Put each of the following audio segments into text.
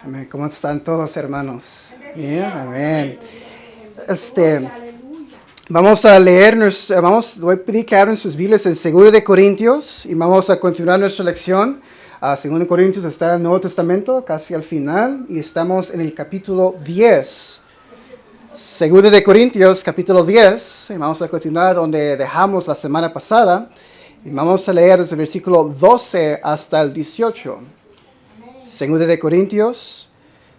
Amén. ¿Cómo están todos, hermanos? Bien, amén. Vamos a leer, voy a pedir que abran sus Biblias en 2 de Corintios y vamos a continuar nuestra lección. 2 de Corintios está en el Nuevo Testamento, casi al final, y estamos en el capítulo 10. 2 de Corintios, capítulo 10, y vamos a continuar donde dejamos la semana pasada, y vamos a leer desde el versículo 12 hasta el 18. 2 de Corintios,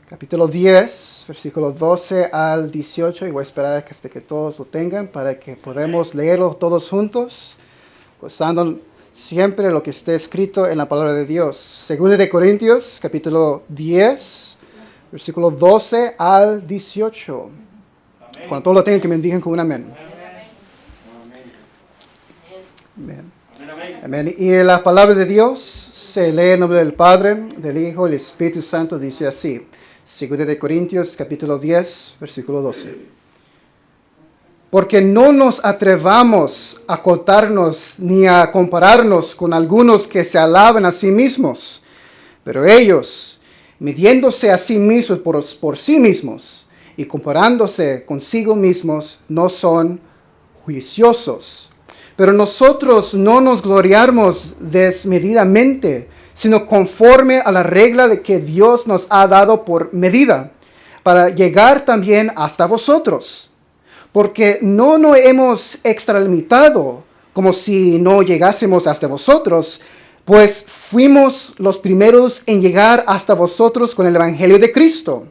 capítulo 10, versículo 12 al 18, y voy a esperar hasta que todos lo tengan para que podamos leerlo todos juntos, gozando siempre lo que esté escrito en la palabra de Dios. 2 de Corintios, capítulo 10, versículo 12 al 18. Amén. Cuando todos lo tengan, que me digan con un amén. Amén. Amén. Y la palabra de Dios se lee en nombre del Padre, del Hijo y del Espíritu Santo, dice así. 2 de Corintios, capítulo 10, versículo 12. Porque no nos atrevamos a contarnos ni a compararnos con algunos que se alaban a sí mismos, pero ellos, midiéndose a sí mismos por sí mismos y comparándose consigo mismos, no son juiciosos. Pero nosotros no nos gloriamos desmedidamente, sino conforme a la regla de que Dios nos ha dado por medida, para llegar también hasta vosotros. Porque no nos hemos extralimitado como si no llegásemos hasta vosotros, pues fuimos los primeros en llegar hasta vosotros con el Evangelio de Cristo.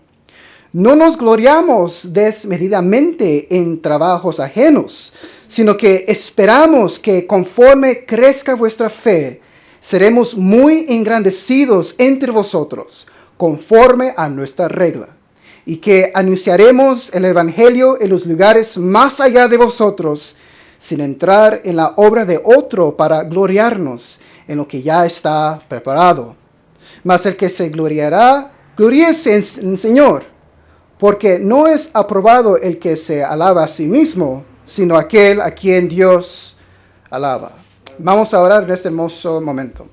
No nos gloriamos desmedidamente en trabajos ajenos, sino que esperamos que conforme crezca vuestra fe, seremos muy engrandecidos entre vosotros, conforme a nuestra regla, y que anunciaremos el Evangelio en los lugares más allá de vosotros, sin entrar en la obra de otro para gloriarnos en lo que ya está preparado. Mas el que se gloriará, gloríese en el Señor. Porque no es aprobado el que se alaba a sí mismo, sino aquel a quien Dios alaba. Vamos a orar en este hermoso momento.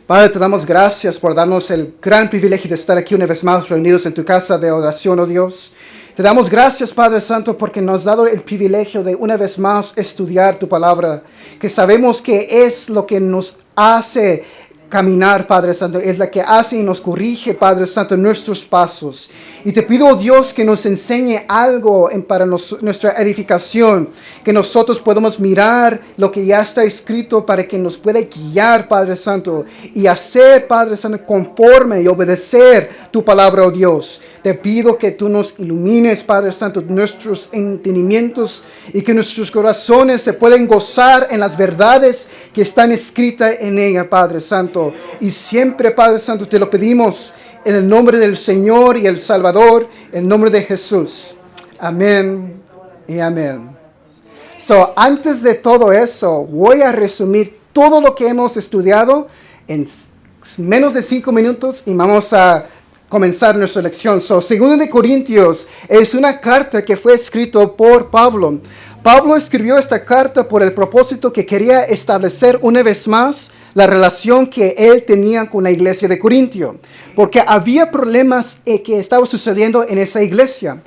Padre, te damos gracias por darnos el gran privilegio de estar aquí una vez más reunidos en tu casa de oración, oh Dios. Te damos gracias, Padre Santo, porque nos has dado el privilegio de una vez más estudiar tu palabra, que sabemos que es lo que nos hace caminar, Padre Santo, es la que hace y nos corrige, Padre Santo, nuestros pasos. Y te pido, oh Dios, que nos enseñe algo para nuestra edificación, que nosotros podamos mirar lo que ya está escrito para que nos pueda guiar, Padre Santo, y hacer, Padre Santo, conforme y obedecer tu palabra, oh Dios. Te pido que tú nos ilumines, Padre Santo, nuestros entendimientos y que nuestros corazones se puedan gozar en las verdades que están escritas en ella, Padre Santo. Y siempre, Padre Santo, te lo pedimos en el nombre del Señor y el Salvador, en el nombre de Jesús. Amén y amén. Antes de todo eso, voy a resumir todo lo que hemos estudiado en menos de 5 minutos y vamos a comenzar nuestra lección. 2 de Corintios es una carta que fue escrita por Pablo. Pablo escribió esta carta por el propósito que quería establecer una vez más la relación que él tenía con la iglesia de Corintio, porque había problemas que estaban sucediendo en esa iglesia.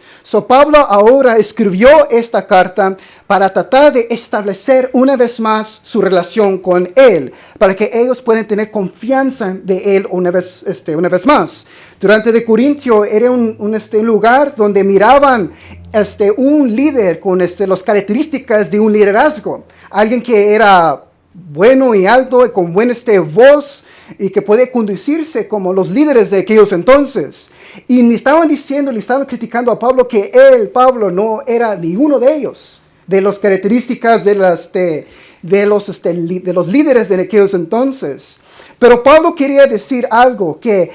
Pablo ahora escribió esta carta para tratar de establecer una vez más su relación con él, para que ellos puedan tener confianza de él una vez más. Durante de Corintio era un lugar donde miraban un líder con las características de un liderazgo, alguien que era bueno y alto y con buena voz y que puede conducirse como los líderes de aquellos entonces. Y le estaban criticando a Pablo que Pablo, no era ni uno de ellos, de las características de los líderes de aquellos entonces. Pero Pablo quería decir algo, que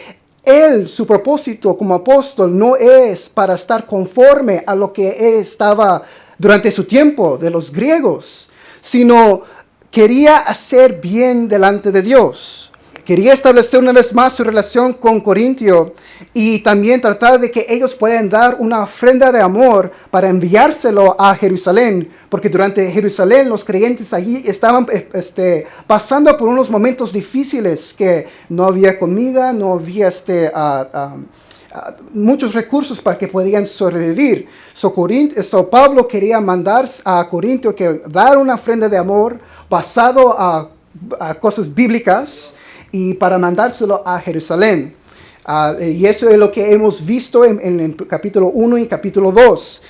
su propósito como apóstol no es para estar conforme a lo que estaba durante su tiempo de los griegos, sino quería hacer bien delante de Dios. quería establecer una vez más su relación con Corintio y también tratar de que ellos puedan dar una ofrenda de amor para enviárselo a Jerusalén, porque durante Jerusalén los creyentes allí estaban pasando por unos momentos difíciles, que no había comida, no había muchos recursos para que podían sobrevivir. So Pablo quería mandar a Corintio que dar una ofrenda de amor basado a cosas bíblicas y para mandárselo a Jerusalén. Y eso es lo que hemos visto en el capítulo 1 y capítulo 2.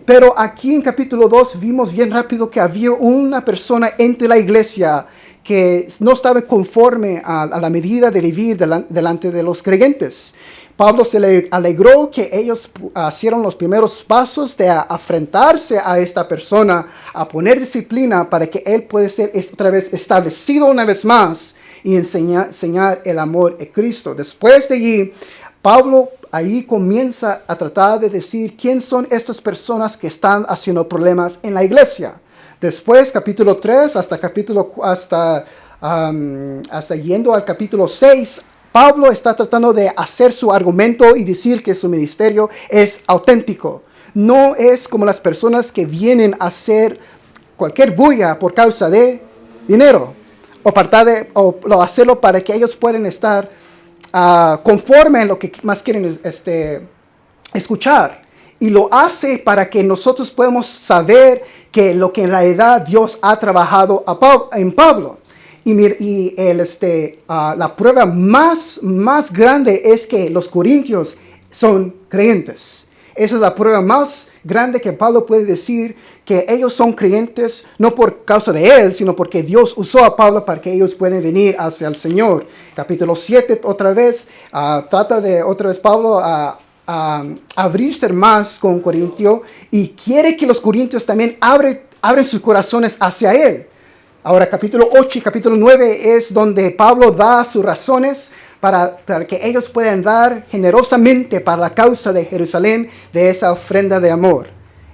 Pero aquí en capítulo 2 vimos bien rápido que había una persona entre la iglesia que no estaba conforme a la medida de vivir delante de los creyentes. Pablo se le alegró que ellos hicieron los primeros pasos de afrentarse a esta persona, a poner disciplina para que él pueda ser otra vez establecido una vez más y enseñar el amor de Cristo. Después de allí, Pablo ahí comienza a tratar de decir quién son estas personas que están haciendo problemas en la iglesia. Después, capítulo 3 hasta yendo al capítulo 6, Pablo está tratando de hacer su argumento y decir que su ministerio es auténtico. No es como las personas que vienen a hacer cualquier bulla por causa de dinero o hacerlo para que ellos puedan estar conforme en lo que más quieren escuchar. Y lo hace para que nosotros podamos saber que lo que en realidad Dios ha trabajado en Pablo. Y la prueba más grande es que los corintios son creyentes. Esa es la prueba más grande que Pablo puede decir, que ellos son creyentes no por causa de él, sino porque Dios usó a Pablo para que ellos puedan venir hacia el Señor. Capítulo 7 otra vez, trata de otra vez Pablo abrirse más con Corintio y quiere que los corintios también abren sus corazones hacia él. Ahora, capítulo 8 y capítulo 9 es donde Pablo da sus razones para que ellos puedan dar generosamente para la causa de Jerusalén de esa ofrenda de amor.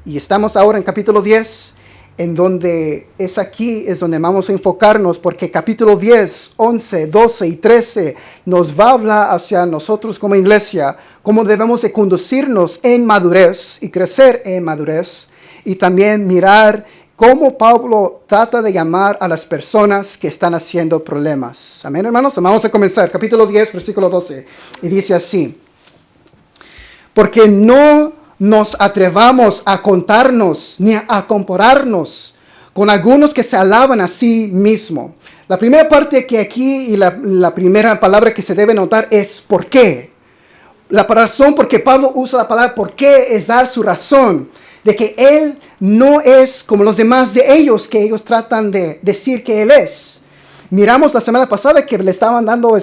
Y estamos ahora en capítulo 10, en donde es donde vamos a enfocarnos, porque capítulo 10, 11, 12 y 13 nos va a hablar hacia nosotros como iglesia, cómo debemos de conducirnos en madurez y crecer en madurez, y también mirar cómo Pablo trata de llamar a las personas que están haciendo problemas. Amén, hermanos. Vamos a comenzar. Capítulo 10, versículo 12. Y dice así: porque no nos atrevamos a contarnos ni a compararnos con algunos que se alaban a sí mismo. La primera parte que aquí y la primera palabra que se debe notar es ¿por qué? La razón por que Pablo usa la palabra ¿por qué? Es dar su razón de que él no es como los demás de ellos, que ellos tratan de decir que él es. Miramos la semana pasada que le estaban dando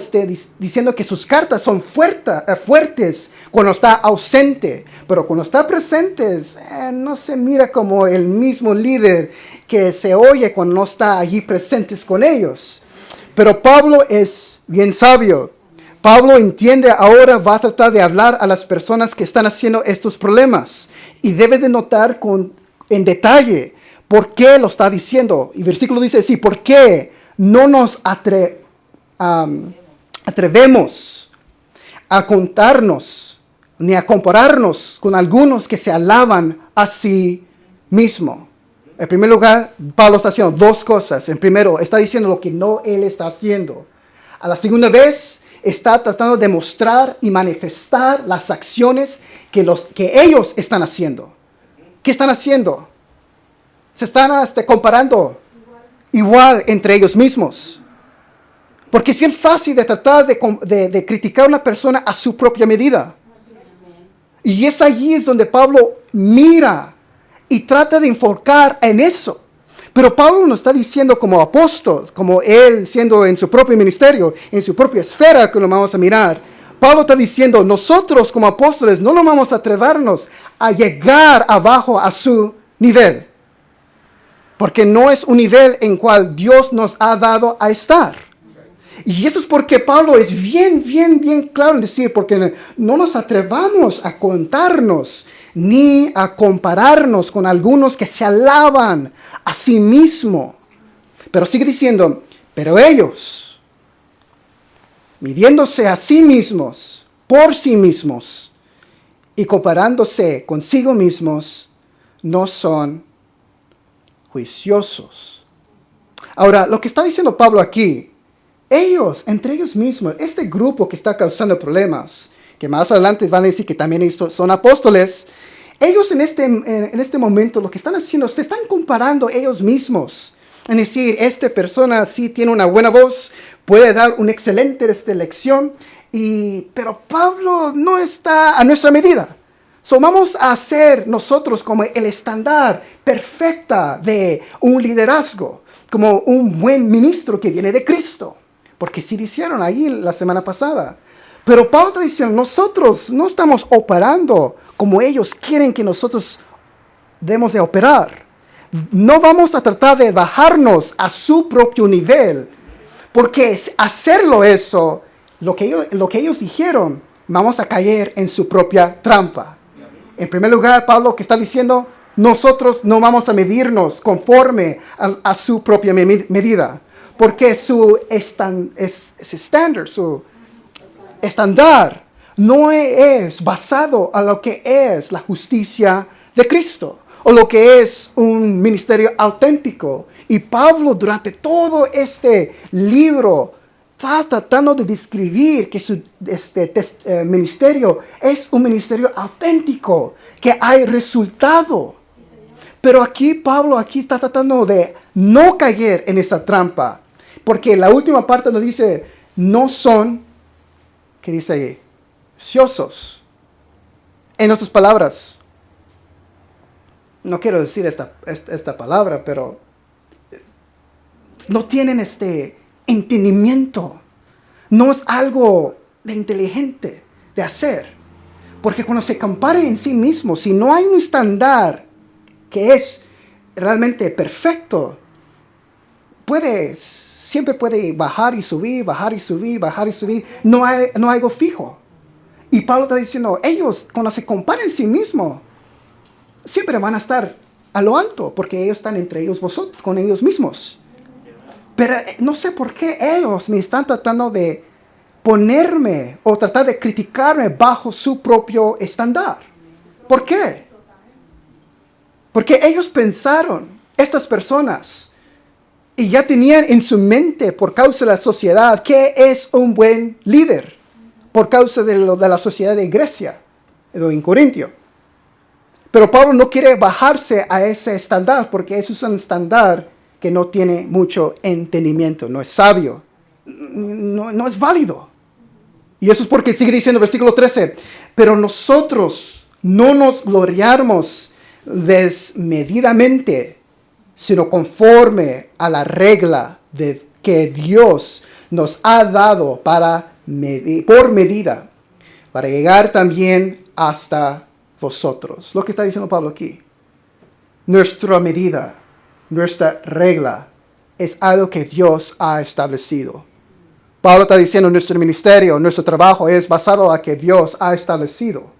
diciendo que sus cartas son fuertes cuando está ausente, pero cuando está presente no se mira como el mismo líder que se oye cuando no está allí presentes con ellos. Pero Pablo es bien sabio. Pablo entiende ahora, va a tratar de hablar a las personas que están haciendo estos problemas. Y debe de notar en detalle por qué lo está diciendo. Y versículo dice así: ¿por qué no nos atrevemos a contarnos ni a compararnos con algunos que se alaban a sí mismo? En primer lugar, Pablo está haciendo dos cosas. En primero, está diciendo lo que no él está haciendo. A la segunda vez, está tratando de mostrar y manifestar las acciones que ellos están haciendo. ¿Qué están haciendo? Se están comparando igual entre ellos mismos. Porque es bien fácil de tratar de criticar a una persona a su propia medida. Y es allí es donde Pablo mira y trata de enfocar en eso. Pero Pablo no está diciendo como apóstol, como él siendo en su propio ministerio, en su propia esfera, que lo vamos a mirar. Pablo está diciendo, nosotros como apóstoles no nos vamos a atrevernos a llegar abajo a su nivel. Porque no es un nivel en cual Dios nos ha dado a estar. Y eso es porque Pablo es bien claro en decir, porque no nos atrevamos a contarnos ni a compararnos con algunos que se alaban a sí mismo. Pero sigue diciendo, pero ellos midiéndose a sí mismos, por sí mismos, y comparándose consigo mismos, no son juiciosos. Ahora, lo que está diciendo Pablo aquí, ellos, entre ellos mismos, este grupo que está causando problemas, que más adelante van a decir que también son apóstoles, ellos en este momento lo que están haciendo, se están comparando ellos mismos. Es decir, esta persona sí tiene una buena voz, puede dar una excelente lección, pero Pablo no está a nuestra medida. So, vamos a ser nosotros como el estándar perfecta de un liderazgo, como un buen ministro que viene de Cristo. Porque sí dijeron ahí la semana pasada. Pero Pablo está diciendo, nosotros no estamos operando como ellos quieren que nosotros debemos de operar. No vamos a tratar de bajarnos a su propio nivel. Porque hacerlo eso, lo que ellos dijeron, vamos a caer en su propia trampa. En primer lugar, Pablo que está diciendo, nosotros no vamos a medirnos conforme a su propia medida. Porque su estándar no es basado a lo que es la justicia de Cristo o lo que es un ministerio auténtico. Y Pablo durante todo este libro está tratando de describir que su ministerio es un ministerio auténtico, que hay resultado. Pero aquí Pablo está tratando de no caer en esa trampa. Porque la última parte nos dice, no son, ¿qué dice ahí? Ociosos. En otras palabras, no quiero decir esta palabra, pero no tienen entendimiento. No es algo de inteligente de hacer. Porque cuando se compara en sí mismo, si no hay un estándar que es realmente perfecto, siempre puede bajar y subir, bajar y subir, bajar y subir. No hay algo fijo. Y Pablo está diciendo, ellos cuando se comparan en sí mismos, siempre van a estar a lo alto, porque ellos están entre ellos con ellos mismos. Pero no sé por qué ellos me están tratando de ponerme o tratar de criticarme bajo su propio estándar. ¿Por qué? Porque ellos pensaron, estas personas, y ya tenían en su mente por causa de la sociedad, qué es un buen líder, por causa de la sociedad de Grecia, en Corintio. Pero Pablo no quiere bajarse a ese estándar, porque eso es un estándar que no tiene mucho entendimiento, no es sabio, no es válido. Y eso es porque sigue diciendo versículo 13, pero nosotros no nos gloriamos desmedidamente, sino conforme a la regla que Dios nos ha dado por medida, para llegar también hasta vosotros. Lo que está diciendo Pablo aquí. Nuestra medida, nuestra regla, es algo que Dios ha establecido. Pablo está diciendo nuestro ministerio, nuestro trabajo es basado a que Dios ha establecido.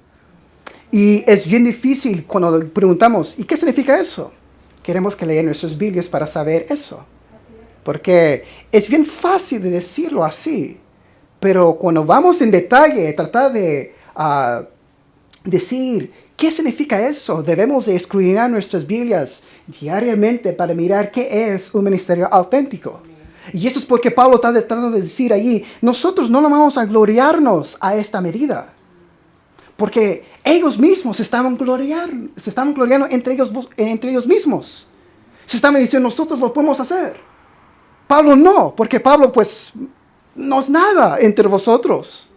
Y es bien difícil cuando preguntamos, ¿y qué significa eso? Queremos que lean nuestras Biblias para saber eso. Porque es bien fácil de decirlo así. Pero cuando vamos en detalle, tratar de decir qué significa eso, debemos de escudriñar nuestras Biblias diariamente para mirar qué es un ministerio auténtico. Y eso es porque Pablo está tratando de decir allí, nosotros no nos vamos a gloriarnos a esta medida. Porque ellos mismos se estaban gloriando entre ellos mismos. Se estaban diciendo, nosotros lo podemos hacer. Pablo no, porque Pablo pues no es nada entre vosotros.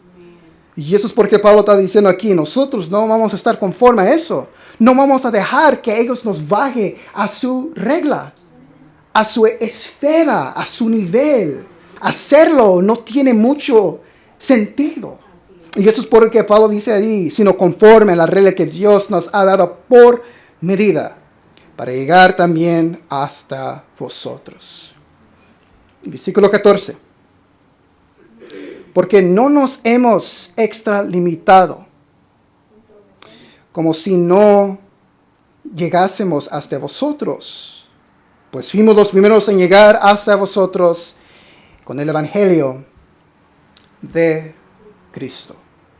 Y eso es porque Pablo está diciendo aquí, nosotros no vamos a estar conforme a eso. No vamos a dejar que ellos nos bajen a su regla, a su esfera, a su nivel. Hacerlo no tiene mucho sentido. Y eso es porque Pablo dice allí, sino conforme a la regla que Dios nos ha dado por medida, para llegar también hasta vosotros. Versículo 14. Porque no nos hemos extralimitado, como si no llegásemos hasta vosotros, pues fuimos los primeros en llegar hasta vosotros con el Evangelio de Cristo.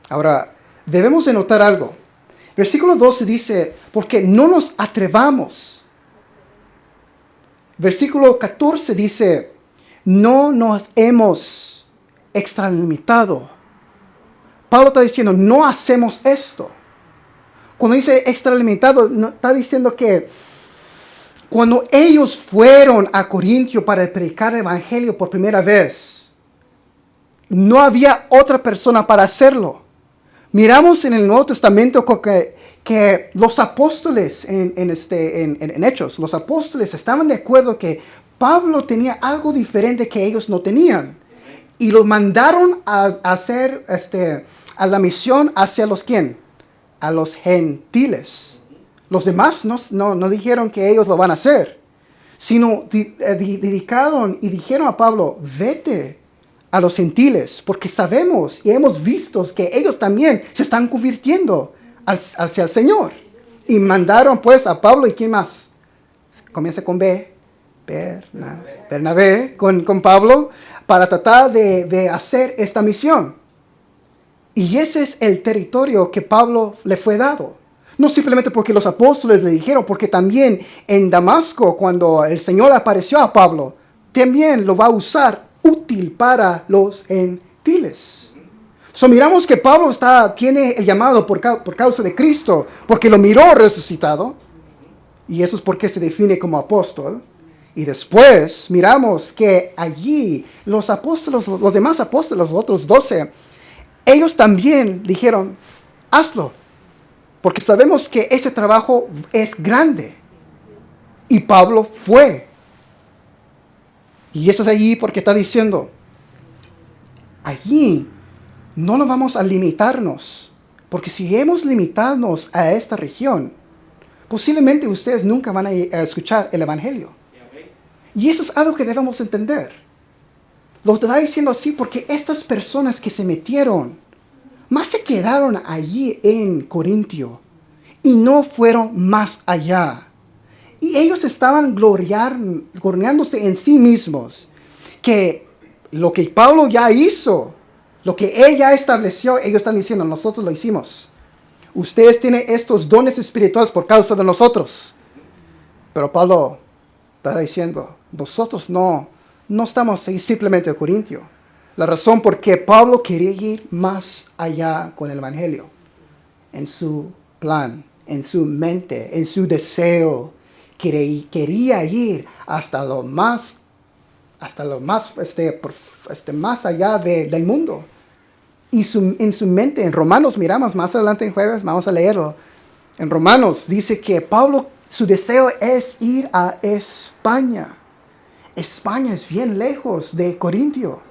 Ahora, debemos de notar algo. Versículo 12 dice, porque no nos atrevamos. Versículo 14 dice, no nos hemos extralimitado. Pablo está diciendo, no hacemos esto. Cuando dice extralimitado, está diciendo que cuando ellos fueron a Corintio para predicar el evangelio por primera vez, no había otra persona para hacerlo. Miramos en el Nuevo Testamento que los apóstoles en Hechos, los apóstoles estaban de acuerdo que Pablo tenía algo diferente que ellos no tenían. Y los mandaron a hacer a la misión hacia los ¿quién? A los gentiles. Los demás no dijeron que ellos lo van a hacer, sino dedicaron y dijeron a Pablo, vete a los gentiles, porque sabemos y hemos visto que ellos también se están convirtiendo hacia el Señor. Y mandaron pues a Pablo y ¿quién más? Comienza con B, Bernabé, con Pablo, para tratar de hacer esta misión. Y ese es el territorio que Pablo le fue dado. No simplemente porque los apóstoles le dijeron, porque también en Damasco, cuando el Señor apareció a Pablo, también lo va a usar útil para los gentiles. Miramos que Pablo tiene el llamado por causa de Cristo, porque lo miró resucitado, y eso es porque se define como apóstol. Y después miramos que allí los apóstoles, los demás apóstoles, los otros 12, ellos también dijeron, hazlo, porque sabemos que ese trabajo es grande. Y Pablo fue. Y eso es allí porque está diciendo, allí no nos vamos a limitarnos, porque si hemos limitarnos a esta región, posiblemente ustedes nunca van a escuchar el evangelio. Y eso es algo que debemos entender. Lo está diciendo así porque estas personas que se metieron, más se quedaron allí en Corintio y no fueron más allá. Y ellos estaban gloriándose en sí mismos, que lo que Pablo ya hizo, lo que él ya estableció, ellos están diciendo, nosotros lo hicimos. Ustedes tienen estos dones espirituales por causa de nosotros. Pero Pablo está diciendo, nosotros no estamos ahí simplemente en Corintio. La razón por qué Pablo quería ir más allá con el evangelio, en su plan, en su mente, en su deseo, quería ir hasta lo más más allá del mundo. Y en su mente, en Romanos, miramos más adelante en jueves, vamos a leerlo. En Romanos dice que Pablo, su deseo es ir a España. España es bien lejos de Corintio.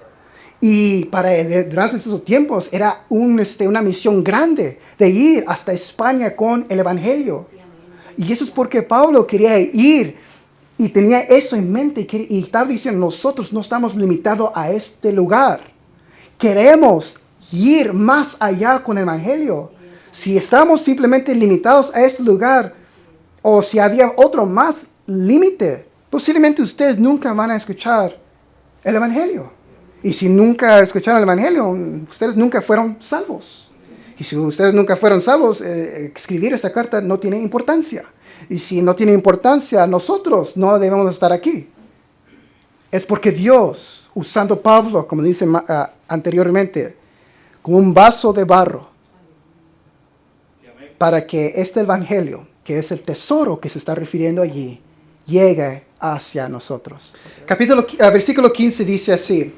Y durante esos tiempos era una misión grande de ir hasta España con el evangelio. Y eso es porque Pablo quería ir y tenía eso en mente y estaba diciendo, nosotros no estamos limitados a este lugar. Queremos ir más allá con el evangelio. Si estamos simplemente limitados a este lugar, o si había otro más límite, posiblemente ustedes nunca van a escuchar el evangelio. Y si nunca escucharon el evangelio, ustedes nunca fueron salvos. Y si ustedes nunca fueron salvos, escribir esta carta no tiene importancia. Y si no tiene importancia, nosotros no debemos estar aquí. Es porque Dios, usando Pablo, como dice anteriormente, como un vaso de barro, para que este evangelio, que es el tesoro que se está refiriendo allí, llegue hacia nosotros. Versículo 15 dice así,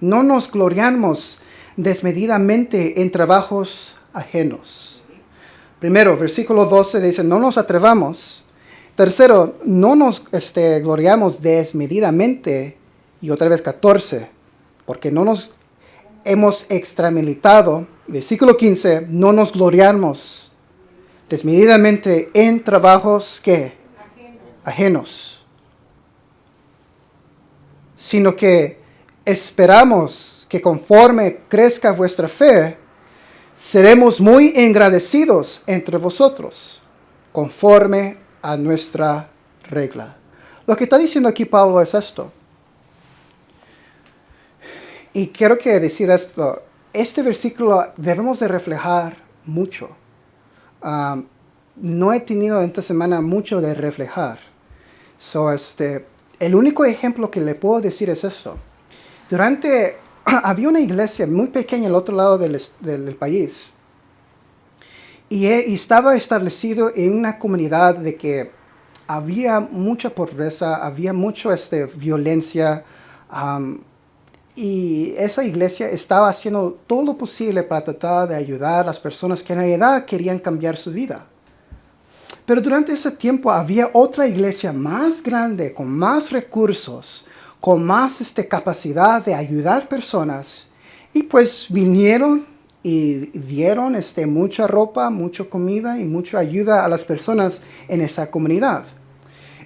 no nos gloriamos desmedidamente en trabajos ajenos. Primero, versículo 12 dice, no nos atrevamos. Tercero, no nos gloriamos desmedidamente. Y otra vez 14, porque no nos hemos extramilitado. Versículo 15, no nos gloriamos desmedidamente en trabajos ¿qué? Ajenos. Sino que esperamos que conforme crezca vuestra fe, seremos muy agradecidos entre vosotros, conforme a nuestra regla. Lo que está diciendo aquí Pablo es esto. Y quiero que decir esto, este versículo debemos de reflejar mucho. No he tenido esta semana mucho de reflejar. El único ejemplo que le puedo decir es esto. Había una iglesia muy pequeña al otro lado del país. Y estaba establecido en una comunidad de que había mucha pobreza, había mucha violencia. Y esa iglesia estaba haciendo todo lo posible para tratar de ayudar a las personas que en realidad querían cambiar su vida. Pero durante ese tiempo había otra iglesia más grande, con más recursos, con más capacidad de ayudar personas. Y pues vinieron y dieron mucha ropa, mucha comida y mucha ayuda a las personas en esa comunidad.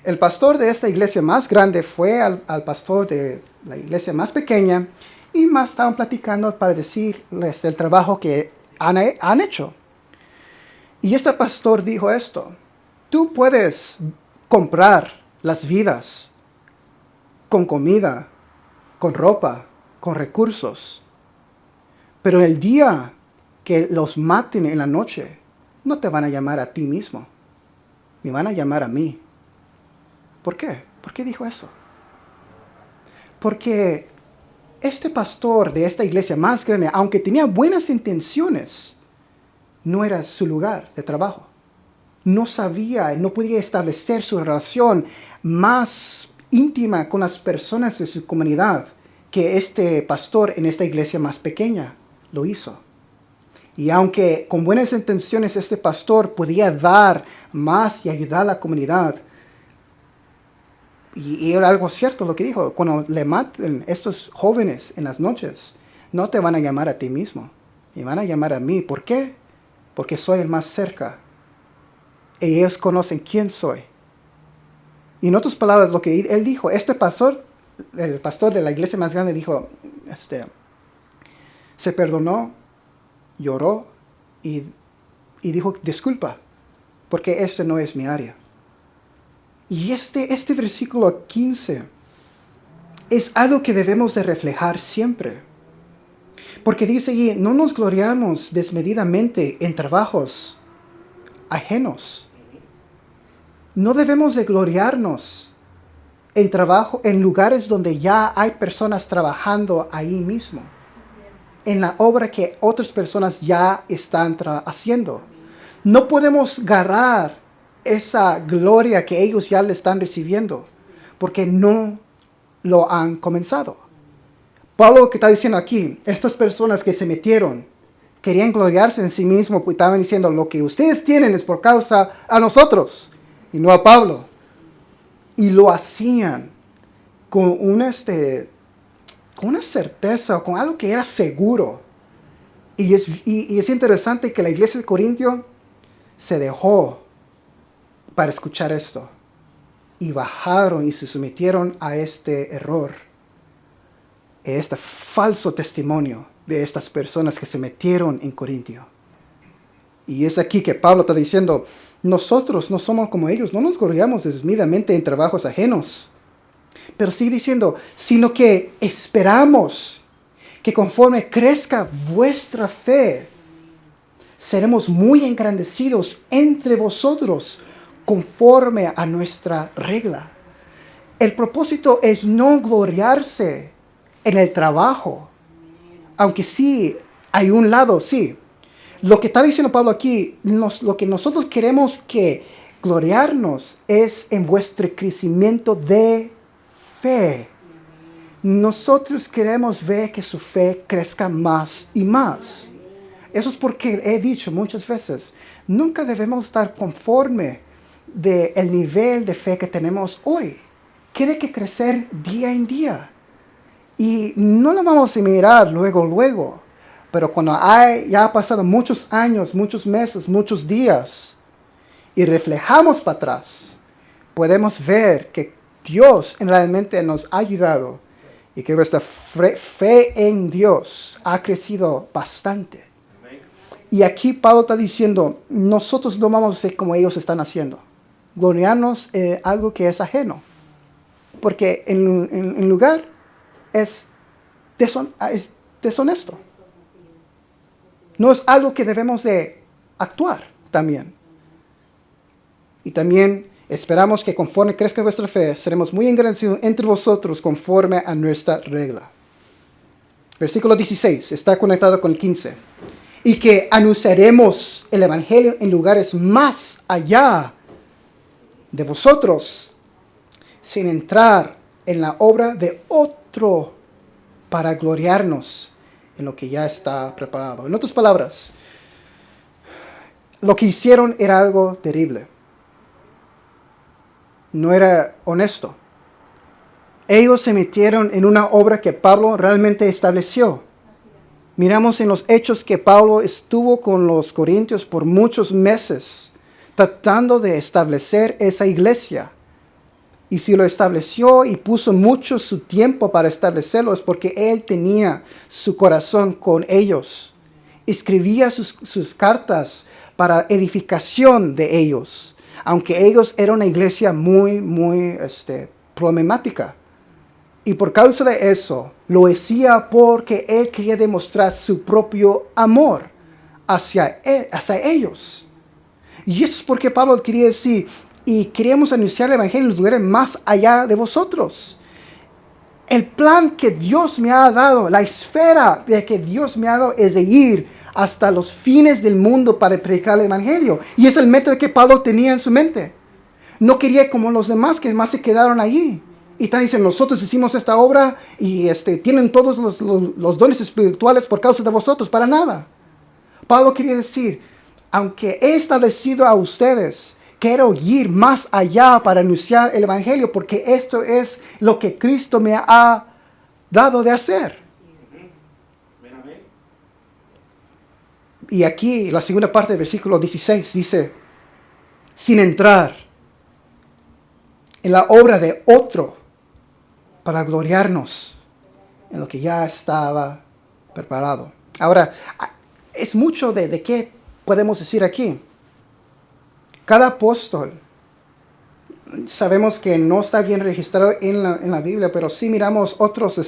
El pastor de esta iglesia más grande fue al pastor de la iglesia más pequeña y más estaban platicando para decirles el trabajo que han hecho. Y este pastor dijo esto: tú puedes comprar las vidas con comida, con ropa, con recursos, pero el día que los maten en la noche, no te van a llamar a ti mismo, me van a llamar a mí. ¿Por qué? ¿Por qué dijo eso? Porque este pastor de esta iglesia más grande, aunque tenía buenas intenciones, no era su lugar de trabajo. No sabía, no podía establecer su relación más íntima con las personas de su comunidad que este pastor en esta iglesia más pequeña lo hizo. Y aunque con buenas intenciones este pastor podía dar más y ayudar a la comunidad, y era algo cierto lo que dijo: cuando le maten estos jóvenes en las noches, no te van a llamar a ti mismo, me van a llamar a mí. ¿Por qué? Porque soy el más cerca. Y ellos conocen quién soy. Y en otras palabras, lo que él dijo, este pastor, el pastor de la iglesia más grande, dijo, se perdonó, lloró y dijo disculpa, porque este no es mi área. Y este versículo 15 es algo que debemos de reflejar siempre. Porque dice allí: no nos gloriamos desmedidamente en trabajos ajenos. No debemos de gloriarnos en lugares donde ya hay personas trabajando ahí mismo, en la obra que otras personas ya están haciendo. No podemos agarrar esa gloria que ellos ya le están recibiendo, porque no lo han comenzado. Pablo, que está diciendo aquí, estas personas que se metieron, querían gloriarse en sí mismos, pues estaban diciendo: lo que ustedes tienen es por causa a nosotros y no a Pablo. Y lo hacían con una certeza, con algo que era seguro. Y es interesante que la iglesia de Corintio se dejó para escuchar esto. Y bajaron y se sometieron a este error, a este falso testimonio de estas personas que se metieron en Corintio. Y es aquí que Pablo está diciendo: nosotros no somos como ellos, no nos gloriamos desmedidamente en trabajos ajenos. Pero sigue diciendo: sino que esperamos que conforme crezca vuestra fe, seremos muy engrandecidos entre vosotros conforme a nuestra regla. El propósito es no gloriarse en el trabajo, aunque sí hay un lado, sí. Lo que está diciendo Pablo aquí, lo que nosotros queremos que gloriarnos es en vuestro crecimiento de fe. Nosotros queremos ver que su fe crezca más y más. Eso es porque he dicho muchas veces, nunca debemos estar conforme del nivel de fe que tenemos hoy. Tiene que crecer día en día. Y no lo vamos a mirar luego. Pero cuando ya ha pasado muchos años, muchos meses, muchos días, y reflejamos para atrás, podemos ver que Dios realmente nos ha ayudado y que nuestra fe en Dios ha crecido bastante. Y aquí Pablo está diciendo: nosotros no vamos a ser como ellos están haciendo. Gloriarnos en algo que es ajeno. Porque en lugar es es deshonesto. No es algo que debemos de actuar también. Y también esperamos que conforme crezca vuestra fe, seremos muy engrandecidos entre vosotros conforme a nuestra regla. Versículo 16 está conectado con el 15. Y que anunciaremos el Evangelio en lugares más allá de vosotros, sin entrar en la obra de otro para gloriarnos en lo que ya está preparado. En otras palabras, lo que hicieron era algo terrible. No era honesto. Ellos se metieron en una obra que Pablo realmente estableció. Miramos en los hechos que Pablo estuvo con los corintios por muchos meses, tratando de establecer esa iglesia. Y si lo estableció y puso mucho su tiempo para establecerlo, es porque él tenía su corazón con ellos. Escribía sus cartas para edificación de ellos, aunque ellos eran una iglesia muy problemática. Y por causa de eso, lo hacía porque él quería demostrar su propio amor hacia ellos. Y eso es porque Pablo quería decir, y queríamos anunciar el Evangelio en los lugares más allá de vosotros. El plan que Dios me ha dado, la esfera de que Dios me ha dado es de ir hasta los fines del mundo para predicar el Evangelio. Y es el método que Pablo tenía en su mente. No quería como los demás que más se quedaron allí. Y están diciendo, nosotros hicimos esta obra y tienen todos los dones espirituales por causa de vosotros, para nada. Pablo quería decir, aunque he establecido a ustedes, quiero ir más allá para anunciar el Evangelio, porque esto es lo que Cristo me ha dado de hacer. Y aquí la segunda parte del versículo 16 dice, sin entrar en la obra de otro, para gloriarnos en lo que ya estaba preparado. Ahora, es mucho de qué podemos decir aquí. Cada apóstol, sabemos que no está bien registrado en la Biblia, pero sí miramos otros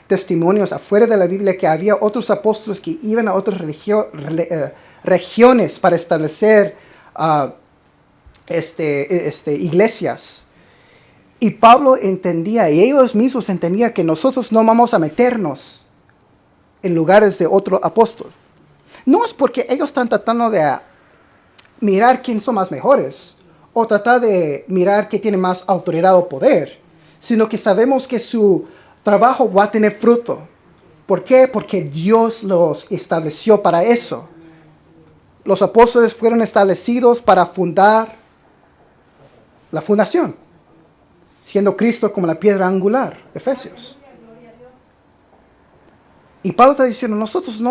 testimonios afuera de la Biblia que había otros apóstoles que iban a otras regiones para establecer iglesias. Y Pablo entendía, y ellos mismos entendían que nosotros no vamos a meternos en lugares de otro apóstol. No es porque ellos están tratando de mirar quién son más mejores, o tratar de mirar quién tiene más autoridad o poder, sino que sabemos que su trabajo va a tener fruto. ¿Por qué? Porque Dios los estableció para eso. Los apóstoles fueron establecidos para fundar la fundación, siendo Cristo como la piedra angular, Efesios. Y Pablo está diciendo, nosotros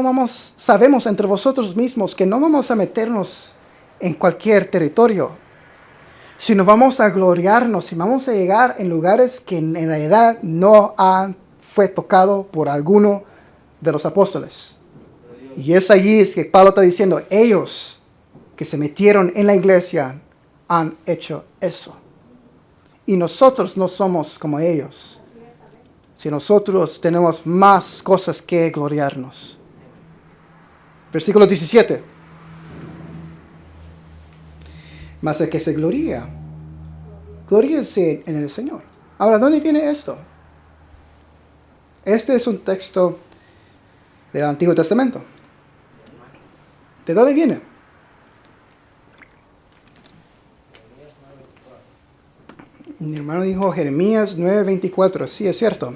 sabemos entre vosotros mismos que no vamos a meternos en cualquier territorio, sino vamos a gloriarnos y vamos a llegar en lugares que en realidad no fue tocado por alguno de los apóstoles. Y es allí que Pablo está diciendo, ellos que se metieron en la iglesia han hecho eso. Y nosotros no somos como ellos. Si nosotros tenemos más cosas que gloriarnos. Versículo 17. Mas el que se gloríese en el Señor. Ahora, ¿dónde viene esto? Este es un texto del Antiguo Testamento. ¿De dónde viene? Mi hermano dijo Jeremías 9:24. Sí, es cierto.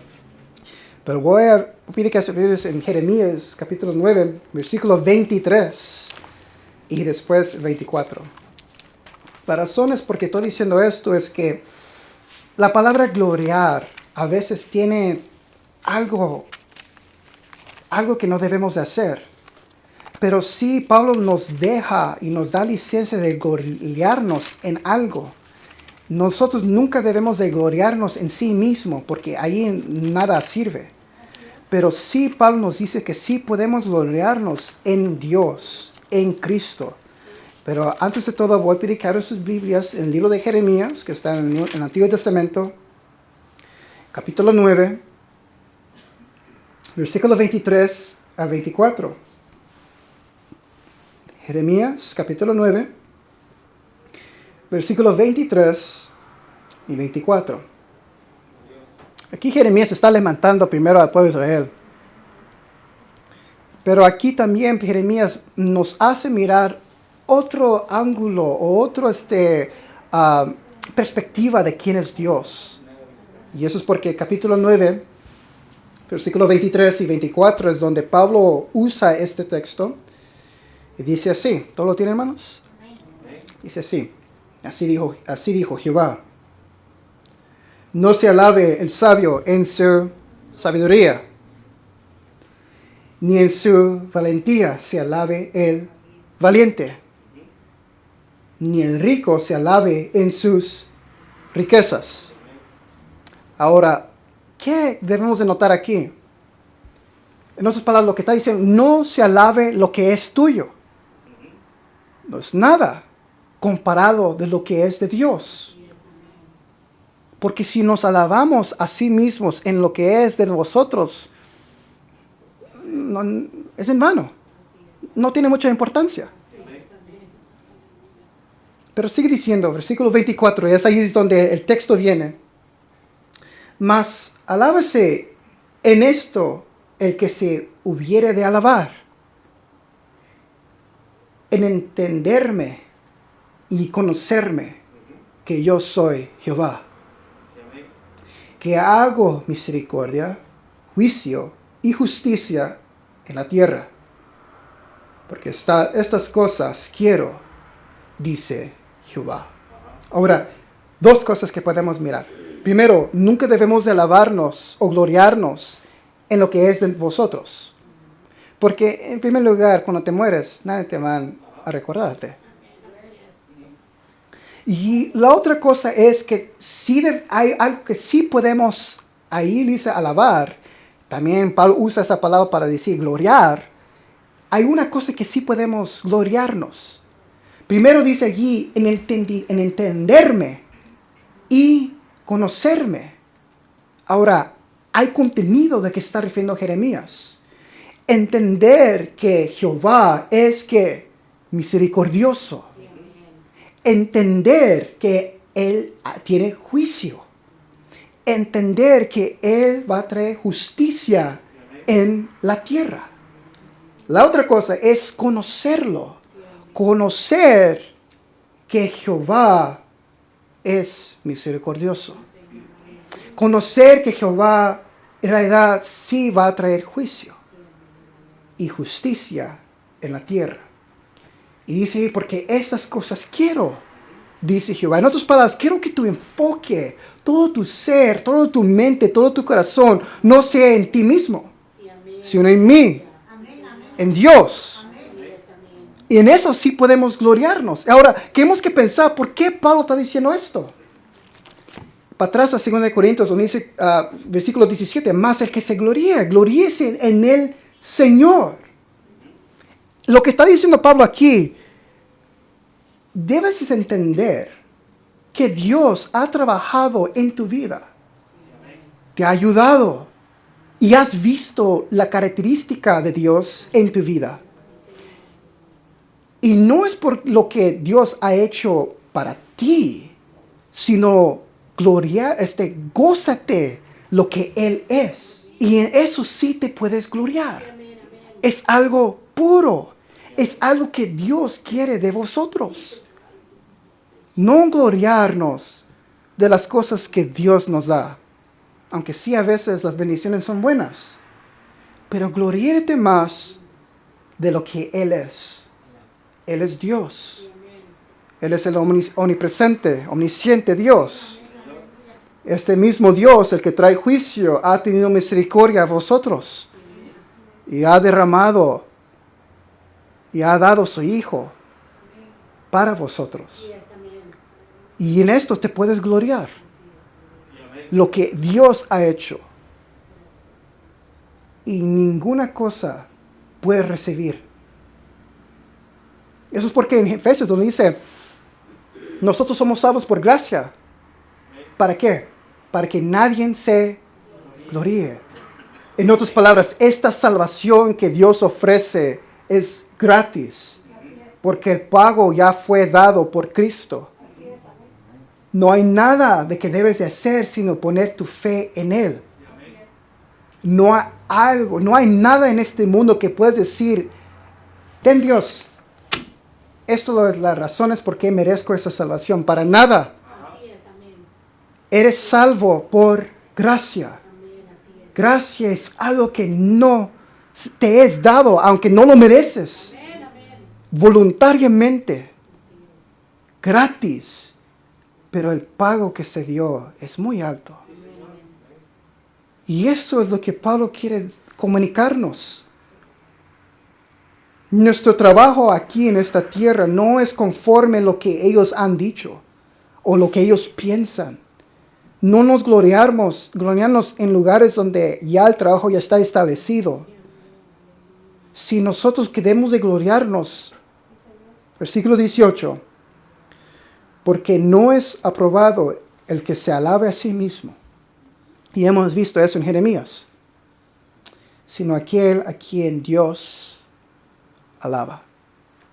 Pero voy a pedir que se leas en Jeremías capítulo 9, versículo 23 y después 24. La razón es porque estoy diciendo esto es que la palabra gloriar a veces tiene algo que no debemos de hacer. Pero sí, Pablo nos deja y nos da licencia de gloriarnos en algo. Nosotros nunca debemos de gloriarnos en sí mismo, porque ahí nada sirve. Pero sí, Pablo nos dice que sí podemos gloriarnos en Dios, en Cristo. Pero antes de todo, voy a pedir que abran sus Biblias en el libro de Jeremías, que está en el Antiguo Testamento, capítulo 9. Versículo 23 al 24. Jeremías, capítulo 9, versículos 23 y 24. Aquí Jeremías está lamentando primero al pueblo de Israel. Pero aquí también Jeremías nos hace mirar otro ángulo o otra perspectiva de quién es Dios. Y eso es porque capítulo 9, versículos 23 y 24 es donde Pablo usa este texto. Y dice así, ¿todo lo tienen, hermanos? Dice así, así dijo Jehová. No se alabe el sabio en su sabiduría, ni en su valentía se alabe el valiente, ni el rico se alabe en sus riquezas. Ahora, ¿qué debemos de notar aquí? En otras palabras, lo que está diciendo, no se alabe lo que es tuyo. No es nada comparado de lo que es de Dios. Porque si nos alabamos a sí mismos en lo que es de nosotros, no, es en vano. No tiene mucha importancia. Pero sigue diciendo, versículo 24, y es ahí donde el texto viene. Mas alábese en esto el que se hubiere de alabar, en entenderme y conocerme que yo soy Jehová, que hago misericordia, juicio y justicia en la tierra. Porque estas cosas quiero, dice Jehová. Ahora, dos cosas que podemos mirar. Primero, nunca debemos de alabarnos o gloriarnos en lo que es de vosotros. Porque, en primer lugar, cuando te mueres, nadie te va a recordarte. Y la otra cosa es que sí hay algo que sí podemos, ahí dice alabar, también Pablo usa esa palabra para decir gloriar. Hay una cosa que sí podemos gloriarnos. Primero dice allí, en entenderme y conocerme. Ahora, hay contenido de que está refiriendo Jeremías. Entender que Jehová es que misericordioso. Entender que Él tiene juicio. Entender que Él va a traer justicia en la tierra. La otra cosa es conocerlo. Conocer que Jehová es misericordioso. Conocer que Jehová en realidad sí va a traer juicio y justicia en la tierra. Y dice, porque esas cosas quiero, dice Jehová. En otras palabras, quiero que tu enfoque, todo tu ser, toda tu mente, todo tu corazón, no sea en ti mismo, sino en mí, en Dios. Y en eso sí podemos gloriarnos. Ahora, tenemos que pensar, ¿por qué Pablo está diciendo esto? Para atrás a 2 Corintios, donde dice, versículo 17, más el que se gloríese en el Señor. Lo que está diciendo Pablo aquí, debes entender que Dios ha trabajado en tu vida, te ha ayudado y has visto la característica de Dios en tu vida. Y no es por lo que Dios ha hecho para ti, sino gózate lo que Él es. Y en eso sí te puedes gloriar. Es algo puro. Es algo que Dios quiere de vosotros. No gloriarnos de las cosas que Dios nos da. Aunque sí a veces las bendiciones son buenas. Pero gloriarte más de lo que Él es. Él es Dios. Él es el omnipresente, omnisciente Dios. Este mismo Dios, el que trae juicio, ha tenido misericordia a vosotros. Y ha derramado y ha dado su Hijo para vosotros. Y en esto te puedes gloriar. Lo que Dios ha hecho. Y ninguna cosa puedes recibir. Eso es porque en Efesios donde dice, nosotros somos salvos por gracia. ¿Para qué? Para que nadie se gloríe. En otras palabras, esta salvación que Dios ofrece es gratis, porque el pago ya fue dado por Cristo. No hay nada de que debes de hacer sino poner tu fe en Él. No hay nada en este mundo que puedes decir, ten Dios, esto es las razones por qué merezco esa salvación. Para nada. Eres salvo por gracia. Gracia es algo que no te es dado, aunque no lo mereces. Voluntariamente. Gratis. Pero el pago que se dio es muy alto. Y eso es lo que Pablo quiere comunicarnos. Nuestro trabajo aquí en esta tierra no es conforme a lo que ellos han dicho o lo que ellos piensan. No nos gloriarnos en lugares donde ya el trabajo ya está establecido. Si nosotros queremos de gloriarnos, versículo 18, porque no es aprobado el que se alabe a sí mismo. Y hemos visto eso en Jeremías. Sino aquel a quien Dios alaba.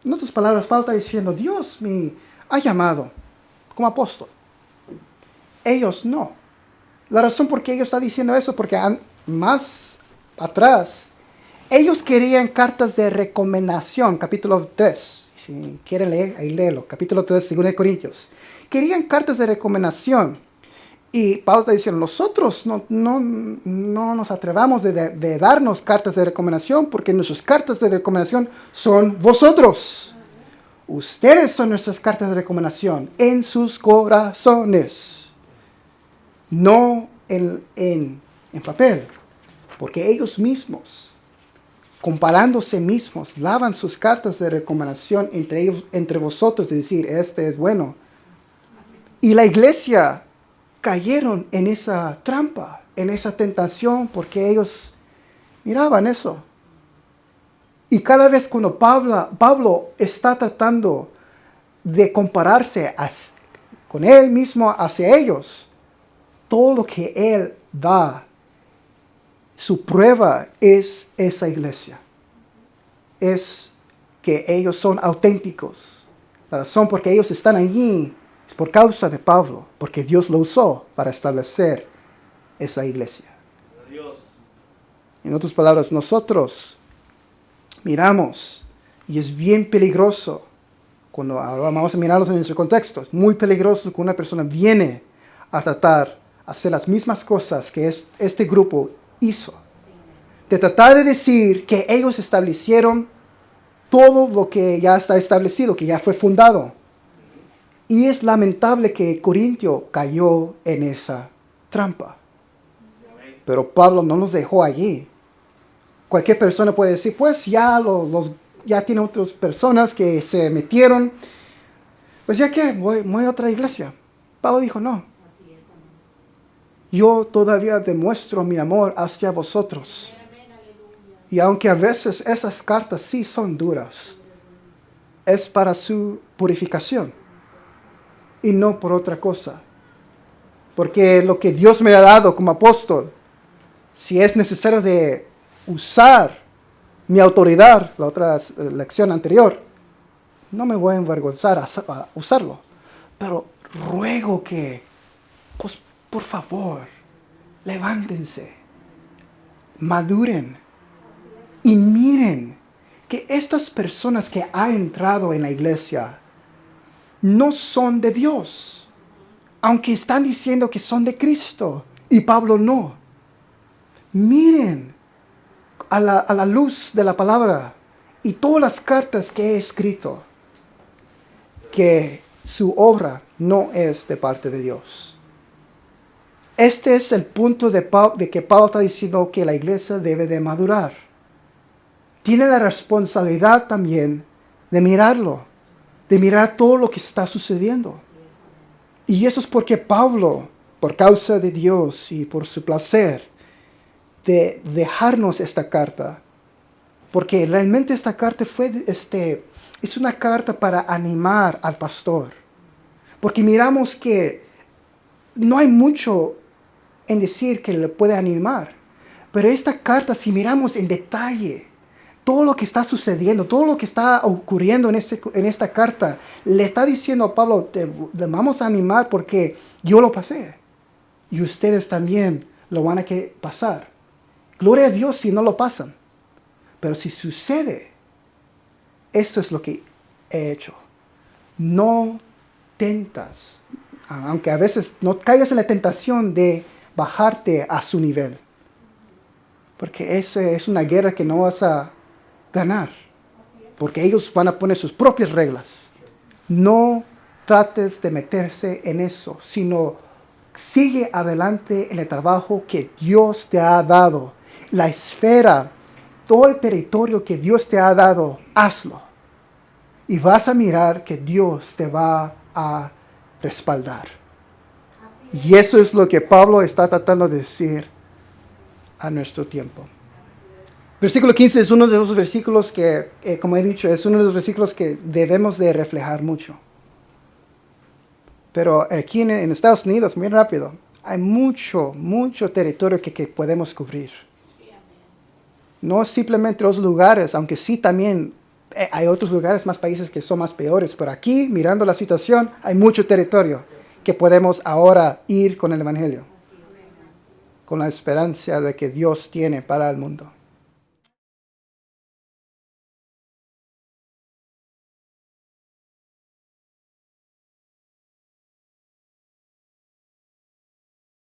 En otras palabras, Pablo está diciendo, Dios me ha llamado como apóstol. Ellos no. La razón por qué ellos están diciendo eso, porque más atrás, ellos querían cartas de recomendación, capítulo 3. Si quieren leer, ahí léelo, capítulo 3, 2 Corintios. Querían cartas de recomendación. Y Pablo está diciendo, nosotros no nos atrevamos de darnos cartas de recomendación, porque nuestras cartas de recomendación son vosotros. Ustedes son nuestras cartas de recomendación en sus corazones. No en papel, porque ellos mismos, comparándose mismos, lavan sus cartas de recomendación entre vosotros, de decir, este es bueno. Y la iglesia cayeron en esa trampa, en esa tentación, porque ellos miraban eso. Y cada vez cuando Pablo está tratando de compararse con él mismo hacia ellos, todo lo que él da, su prueba es esa iglesia. Es que ellos son auténticos. La razón por qué ellos están allí es por causa de Pablo, porque Dios lo usó para establecer esa iglesia. Dios. En otras palabras, nosotros miramos, y es bien peligroso, cuando ahora vamos a mirarlos en nuestro contexto, es muy peligroso que una persona viene a hacer las mismas cosas que este grupo hizo. De tratar de decir que ellos establecieron todo lo que ya está establecido, que ya fue fundado. Y es lamentable que Corintio cayó en esa trampa. Pero Pablo no nos dejó allí. Cualquier persona puede decir, pues ya tiene otras personas que se metieron. Pues ya que voy a otra iglesia. Pablo dijo, no. Yo todavía demuestro mi amor hacia vosotros. Y aunque a veces esas cartas sí son duras, es para su purificación y no por otra cosa. Porque lo que Dios me ha dado como apóstol, si es necesario de usar mi autoridad, la otra lección anterior, no me voy a envergonzar a usarlo. Pero ruego que, pues, por favor, levántense, maduren y miren que estas personas que han entrado en la iglesia no son de Dios, aunque están diciendo que son de Cristo y Pablo no. Miren a la luz de la palabra y todas las cartas que he escrito que su obra no es de parte de Dios. Este es el punto de que Pablo está diciendo que la iglesia debe de madurar. Tiene la responsabilidad también de mirarlo, de mirar todo lo que está sucediendo. Y eso es porque Pablo, por causa de Dios y por su placer, de dejarnos esta carta, porque realmente esta carta es una carta para animar al pastor. Porque miramos que no hay mucho en decir que le puede animar, Pero esta carta, si miramos en detalle todo lo que está sucediendo, todo lo que está ocurriendo en esta carta, le está diciendo a Pablo, te vamos a animar porque yo lo pasé. Y ustedes también lo van a que pasar. Gloria a Dios si no lo pasan. Pero si sucede, esto es lo que he hecho. No tentas, aunque a veces no caigas en la tentación de bajarte a su nivel. Porque eso es una guerra que no vas a ganar. Porque ellos van a poner sus propias reglas. No trates de meterse en eso, sino sigue adelante en el trabajo que Dios te ha dado. La esfera, todo el territorio que Dios te ha dado, hazlo. Y vas a mirar que Dios te va a respaldar. Y eso es lo que Pablo está tratando de decir a nuestro tiempo. Versículo 15 es uno de esos versículos que, como he dicho, es uno de los versículos que debemos de reflejar mucho. Pero aquí en Estados Unidos, muy rápido, hay mucho territorio que podemos cubrir. No simplemente los lugares, aunque sí también hay otros lugares, más países que son más peores. Pero aquí, mirando la situación, hay mucho territorio que podemos ahora ir con el Evangelio. Con la esperanza de que Dios tiene para el mundo.